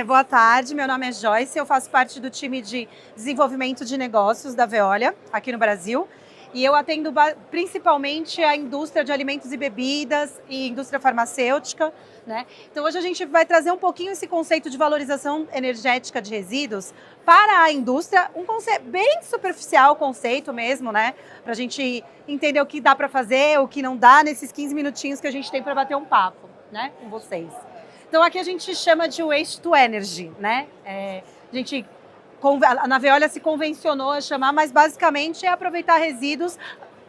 Boa tarde, meu nome é Joyce, eu faço parte do time de desenvolvimento de negócios da Veolia, aqui no Brasil. E eu atendo principalmente a indústria de alimentos e bebidas e indústria farmacêutica, né? Então hoje a gente vai trazer um pouquinho esse conceito de valorização energética de resíduos para a indústria, um conceito bem superficial, conceito mesmo, né? Para a gente entender o que dá para fazer, o que não dá nesses 15 minutinhos que a gente tem para bater um papo, né, com vocês. Então aqui a gente chama de waste to energy, né? Na Veolia se convencionou a chamar, mas basicamente é aproveitar resíduos,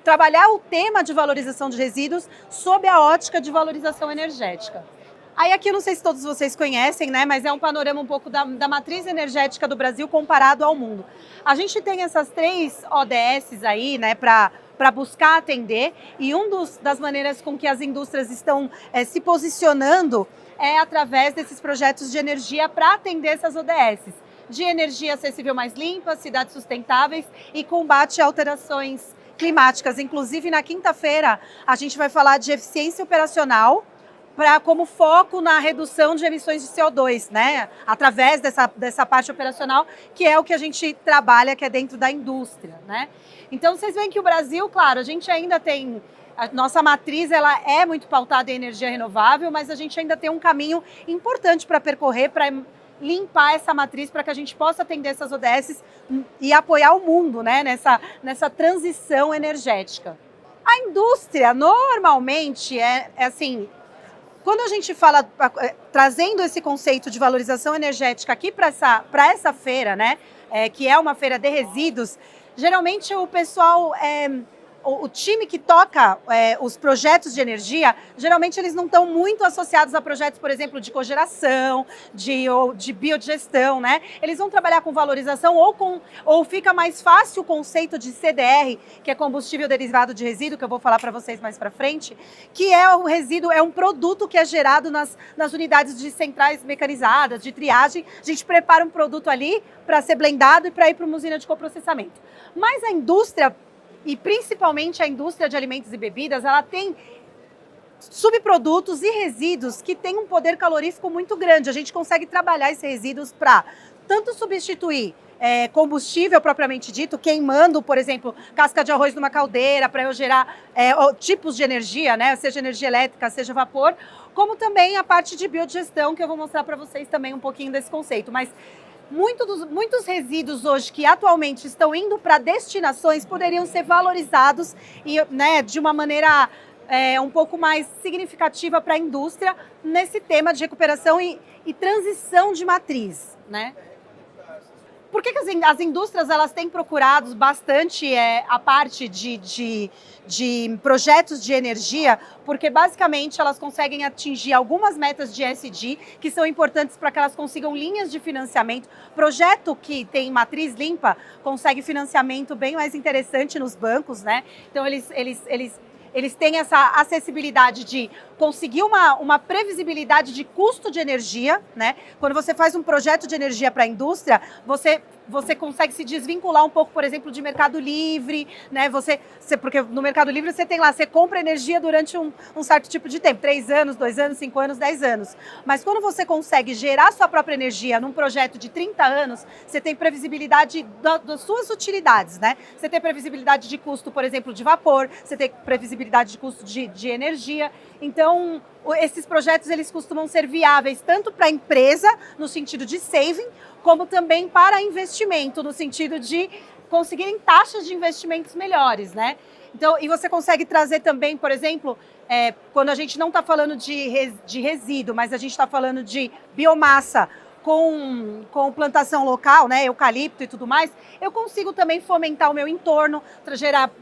trabalhar o tema de valorização de resíduos sob a ótica de valorização energética. Aí aqui, não sei se todos vocês conhecem, né, mas é um panorama um pouco da matriz energética do Brasil comparado ao mundo. A gente tem essas 3 ODS aí, né, para buscar atender, e das maneiras com que as indústrias estão se posicionando é através desses projetos de energia para atender essas ODS. De energia acessível mais limpa, cidades sustentáveis e combate a alterações climáticas. Inclusive, na quinta-feira, a gente vai falar de eficiência operacional como foco na redução de emissões de CO2, né? Através dessa parte operacional, que é o que a gente trabalha, que é dentro da indústria, né? Então, vocês veem que o Brasil, claro, a gente ainda tem... A nossa matriz ela é muito pautada em energia renovável, mas a gente ainda tem um caminho importante para percorrer, para limpar essa matriz, para que a gente possa atender essas ODS e apoiar o mundo, né, nessa transição energética. A indústria, normalmente, assim, quando a gente fala, trazendo esse conceito de valorização energética aqui para essa feira, né, que é uma feira de resíduos, geralmente o pessoal... O time que toca os projetos de energia, geralmente eles não estão muito associados a projetos, por exemplo, de cogeração, de biodigestão, né? Eles vão trabalhar com valorização ou fica mais fácil o conceito de CDR, que é combustível derivado de resíduo, que eu vou falar para vocês mais para frente, que é o resíduo, é um produto que é gerado nas unidades de centrais mecanizadas, de triagem. A gente prepara um produto ali para ser blendado e para ir para uma usina de coprocessamento. Mas a indústria, e principalmente a indústria de alimentos e bebidas, ela tem subprodutos e resíduos que têm um poder calorífico muito grande. A gente consegue trabalhar esses resíduos para tanto substituir combustível propriamente dito, queimando, por exemplo, casca de arroz numa caldeira para eu gerar tipos de energia, né? Seja energia elétrica, seja vapor, como também a parte de biodigestão, que eu vou mostrar para vocês também um pouquinho desse conceito. Mas muitos resíduos hoje que atualmente estão indo para destinações poderiam ser valorizados e, né, de uma maneira um pouco mais significativa para a indústria nesse tema de recuperação e transição de matriz, né? Por que as indústrias elas têm procurado bastante a parte de projetos de energia? Porque basicamente elas conseguem atingir algumas metas de ESG que são importantes para que elas consigam linhas de financiamento. Projeto que tem matriz limpa consegue financiamento bem mais interessante nos bancos, né? Então eles têm essa acessibilidade de conseguir uma previsibilidade de custo de energia, né? Quando você faz um projeto de energia para a indústria, você consegue se desvincular um pouco, por exemplo, de Mercado Livre, né? Porque no Mercado Livre você tem lá, você compra energia durante um certo tipo de tempo, 3 anos, 2 anos, 5 anos, 10 anos. Mas quando você consegue gerar sua própria energia num projeto de 30 anos, você tem previsibilidade das suas utilidades, né? Você tem previsibilidade de custo, por exemplo, de vapor, você tem previsibilidade de custo de energia. Então, esses projetos eles costumam ser viáveis tanto para a empresa, no sentido de saving, como também para investimento, no sentido de conseguirem taxas de investimentos melhores, né? Então, e você consegue trazer também, por exemplo, quando a gente não está falando de resíduo, mas a gente está falando de biomassa, com plantação local, né, eucalipto e tudo mais, eu consigo também fomentar o meu entorno,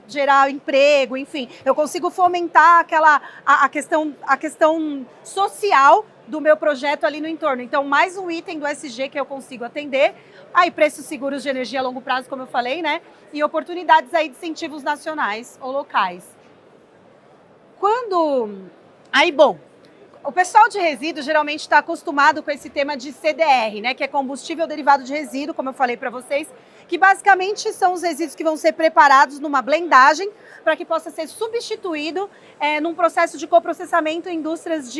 gerar emprego, enfim, eu consigo fomentar a questão social do meu projeto ali no entorno. Então, mais um item do SG que eu consigo atender, aí preços seguros de energia a longo prazo, como eu falei, né, e oportunidades aí de incentivos nacionais ou locais. O pessoal de resíduos geralmente está acostumado com esse tema de CDR, né, que é combustível derivado de resíduo, como eu falei para vocês, que basicamente são os resíduos que vão ser preparados numa blendagem para que possa ser substituído num processo de coprocessamento em indústrias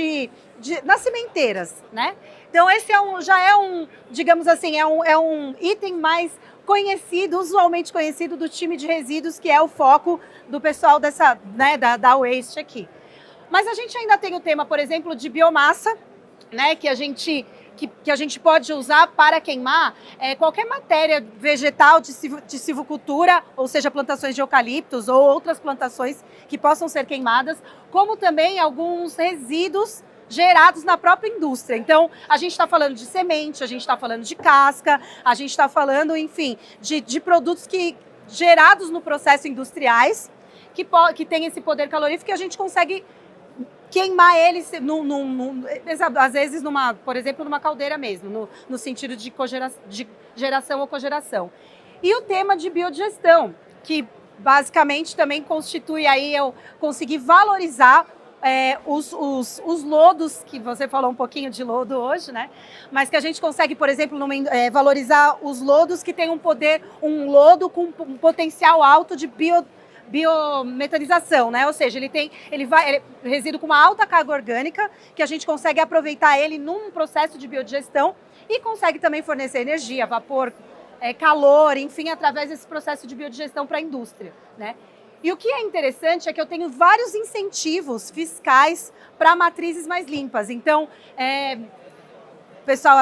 nas cimenteiras, né? Então esse já é um, digamos assim, é um item mais conhecido, usualmente conhecido do time de resíduos, que é o foco do pessoal dessa, né, da Waste aqui. Mas a gente ainda tem o tema, por exemplo, de biomassa, né, que a gente pode usar para queimar qualquer matéria vegetal de silvicultura, ou seja, plantações de eucaliptos ou outras plantações que possam ser queimadas, como também alguns resíduos gerados na própria indústria. Então, a gente está falando de semente, a gente está falando de casca, a gente está falando, enfim, de produtos gerados no processo industriais, que tem esse poder calorífico, e a gente consegue queimar eles, às vezes, por exemplo, numa caldeira mesmo, no sentido de geração ou cogeração. E o tema de biodigestão, que basicamente também constitui aí eu conseguir valorizar os lodos, que você falou um pouquinho de lodo hoje, né? Mas que a gente consegue, por exemplo, valorizar os lodos que têm um lodo com um potencial alto de biometanização, né? Ou seja, ele é resíduo com uma alta carga orgânica, que a gente consegue aproveitar ele num processo de biodigestão e consegue também fornecer energia, vapor, calor, enfim, através desse processo de biodigestão para a indústria, né? E o que é interessante é que eu tenho vários incentivos fiscais para matrizes mais limpas. Então,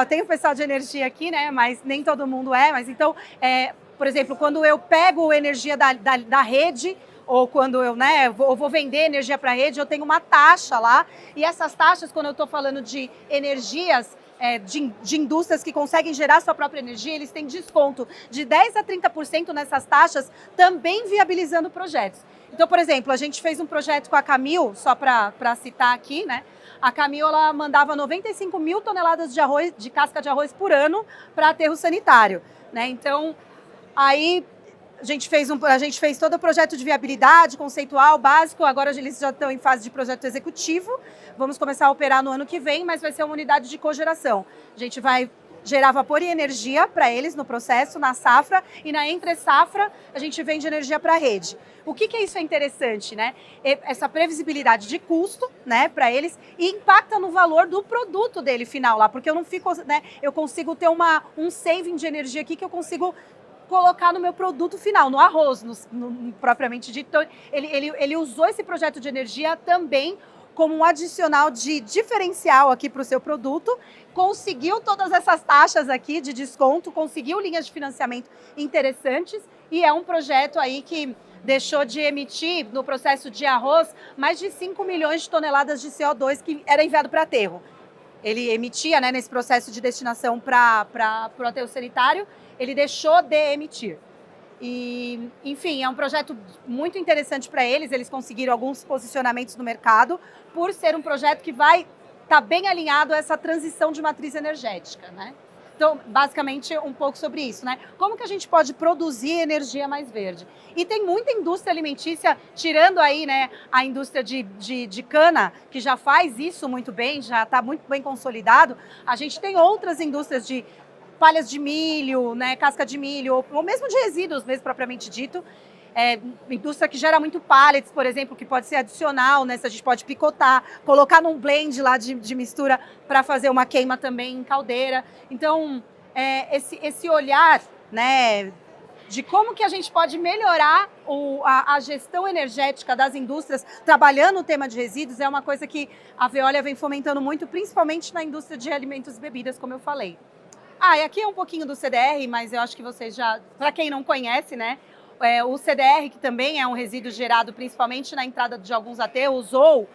tem o pessoal de energia aqui, né? Mas nem todo mundo mas então, por exemplo, quando eu pego energia da rede, ou quando eu vou vender energia para a rede, eu tenho uma taxa lá, e essas taxas, quando eu estou falando de energias, de indústrias que conseguem gerar sua própria energia, eles têm desconto de 10% a 30% nessas taxas, também viabilizando projetos. Então, por exemplo, a gente fez um projeto com a Camil, só para citar aqui, né? A Camil, ela mandava 95 mil toneladas de casca de arroz por ano para aterro sanitário, né? Então, aí a gente fez todo o projeto de viabilidade conceitual, básico, agora eles já estão em fase de projeto executivo, vamos começar a operar no ano que vem, mas vai ser uma unidade de cogeração. A gente vai gerar vapor e energia para eles no processo, na safra, e na entre-safra a gente vende energia para a rede. O que isso é interessante, né? Essa previsibilidade de custo, né, para eles, e impacta no valor do produto dele final lá, porque eu não fico, né, eu consigo ter um saving de energia aqui que eu consigo colocar no meu produto final, no arroz, propriamente dito. Então, ele usou esse projeto de energia também como um adicional de diferencial aqui para o seu produto, conseguiu todas essas taxas aqui de desconto, conseguiu linhas de financiamento interessantes, e é um projeto aí que deixou de emitir, no processo de arroz, mais de 5 milhões de toneladas de CO2 que era enviado para aterro. Ele emitia, né, nesse processo de destinação para o aterro sanitário, ele deixou de emitir. E, enfim, é um projeto muito interessante para eles conseguiram alguns posicionamentos no mercado, por ser um projeto que vai estar bem alinhado a essa transição de matriz energética, né? Então, basicamente, um pouco sobre isso, né? Como que a gente pode produzir energia mais verde? E tem muita indústria alimentícia, tirando aí, né, a indústria de cana, que já faz isso muito bem, já está muito bem consolidado. A gente tem outras indústrias de palhas de milho, né, casca de milho, ou mesmo de resíduos, mesmo propriamente dito. Indústria que gera muito pallets, por exemplo, que pode ser adicional, né? A gente pode picotar, colocar num blend lá de mistura para fazer uma queima também em caldeira. Então, esse olhar, né, de como que a gente pode melhorar a gestão energética das indústrias, trabalhando o tema de resíduos, é uma coisa que a Veolia vem fomentando muito, principalmente na indústria de alimentos e bebidas, como eu falei. E aqui é um pouquinho do CDR, mas eu acho que vocês já, para quem não conhece, né, o CDR, que também é um resíduo gerado principalmente na entrada de alguns aterros ou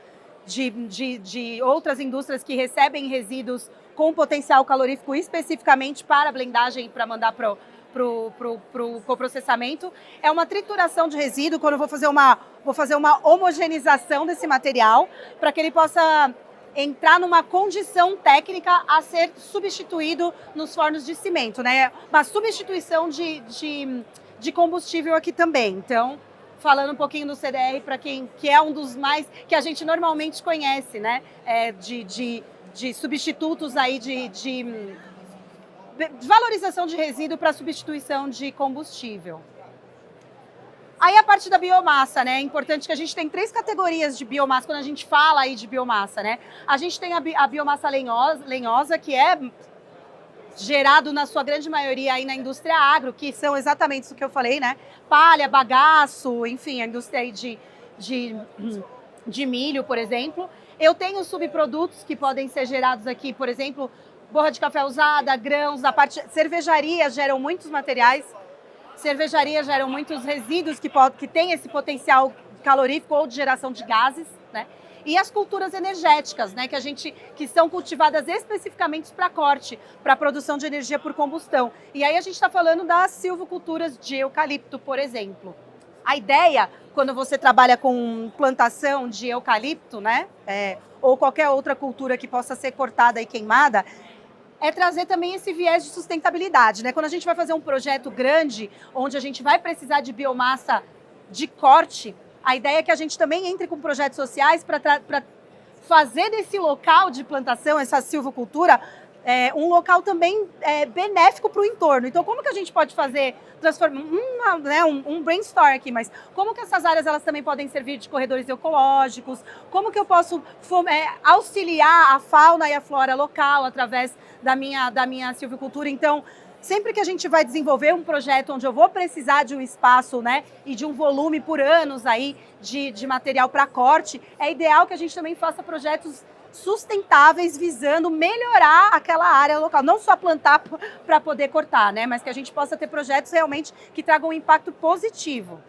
de outras indústrias que recebem resíduos com potencial calorífico especificamente para blendagem, para mandar para o coprocessamento, é uma trituração de resíduo, quando eu vou fazer uma homogeneização desse material, para que ele possa entrar numa condição técnica a ser substituído nos fornos de cimento, né? Uma substituição de combustível aqui também. Então, falando um pouquinho do CDR para quem que é um dos mais que a gente normalmente conhece, né? De substitutos aí Valorização de resíduo para substituição de combustível. Aí a parte da biomassa, né? É importante que a gente tem 3 categorias de biomassa quando a gente fala aí de biomassa, né? A gente tem a biomassa lenhosa, que é gerado na sua grande maioria aí na indústria agro, que são exatamente isso que eu falei, né? Palha, bagaço, enfim, a indústria aí de milho, por exemplo. Eu tenho subprodutos que podem ser gerados aqui, por exemplo, borra de café usada, grãos, da parte cervejaria geram muitos materiais. Cervejarias geram muitos resíduos que têm esse potencial calorífico ou de geração de gases, né? E as culturas energéticas, né, que são cultivadas especificamente para corte, para produção de energia por combustão. E aí a gente está falando das silviculturas de eucalipto, por exemplo. A ideia, quando você trabalha com plantação de eucalipto, né, ou qualquer outra cultura que possa ser cortada e queimada, é trazer também esse viés de sustentabilidade, né? Quando a gente vai fazer um projeto grande, onde a gente vai precisar de biomassa de corte, a ideia é que a gente também entre com projetos sociais para fazer desse local de plantação, essa silvicultura, um local também benéfico para o entorno. Então, como que a gente pode fazer, transformar um brainstorm aqui, mas como que essas áreas elas também podem servir de corredores ecológicos? Como que eu posso auxiliar a fauna e a flora local através da minha silvicultura? Então, sempre que a gente vai desenvolver um projeto onde eu vou precisar de um espaço, né, e de um volume por anos aí de material para corte, é ideal que a gente também faça projetos sustentáveis visando melhorar aquela área local, não só plantar para poder cortar, né, mas que a gente possa ter projetos realmente que tragam um impacto positivo.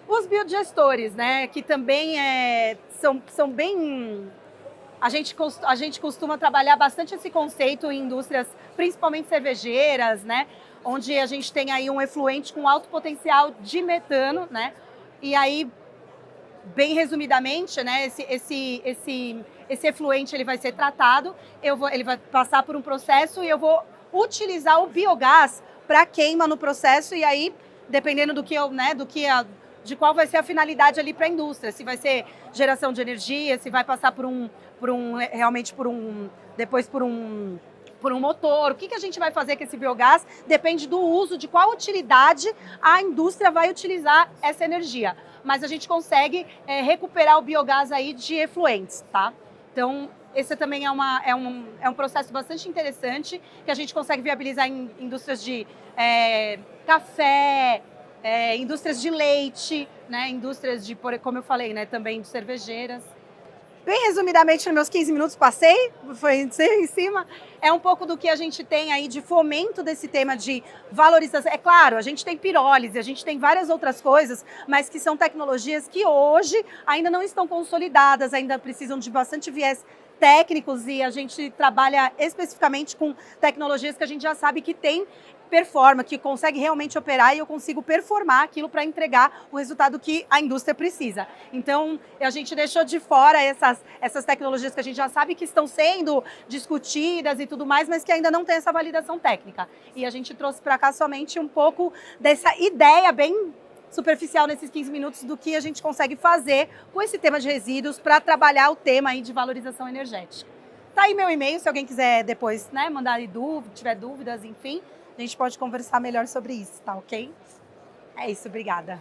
Os biodigestores, né, que também são bem... A gente costuma trabalhar bastante esse conceito em indústrias, principalmente cervejeiras, né, onde a gente tem aí um efluente com alto potencial de metano, né, e aí, bem resumidamente, né, esse efluente ele vai ser tratado, ele vai passar por um processo e eu vou utilizar o biogás para queima no processo e aí, dependendo de qual vai ser a finalidade ali para a indústria, se vai ser geração de energia, se vai passar depois por um motor, o que a gente vai fazer com esse biogás depende do uso, de qual utilidade a indústria vai utilizar essa energia. Mas a gente consegue recuperar o biogás aí de efluentes, tá? Então, esse também é um processo bastante interessante que a gente consegue viabilizar em indústrias de café, indústrias de leite, né? Indústrias de, como eu falei, né? Também de cervejeiras. Bem resumidamente, nos meus 15 minutos passei, foi em cima, é um pouco do que a gente tem aí de fomento desse tema de valorização. É claro, a gente tem pirólise, a gente tem várias outras coisas, mas que são tecnologias que hoje ainda não estão consolidadas, ainda precisam de bastante viés técnicos e a gente trabalha especificamente com tecnologias que a gente já sabe que tem performa, que consegue realmente operar e eu consigo performar aquilo para entregar o resultado que a indústria precisa. Então, a gente deixou de fora essas tecnologias que a gente já sabe que estão sendo discutidas e tudo mais, mas que ainda não tem essa validação técnica. E a gente trouxe para cá somente um pouco dessa ideia bem superficial nesses 15 minutos do que a gente consegue fazer com esse tema de resíduos para trabalhar o tema aí de valorização energética. Tá aí meu e-mail, se alguém quiser depois, né, mandar aí tiver dúvidas, enfim, a gente pode conversar melhor sobre isso, tá ok? É isso, obrigada.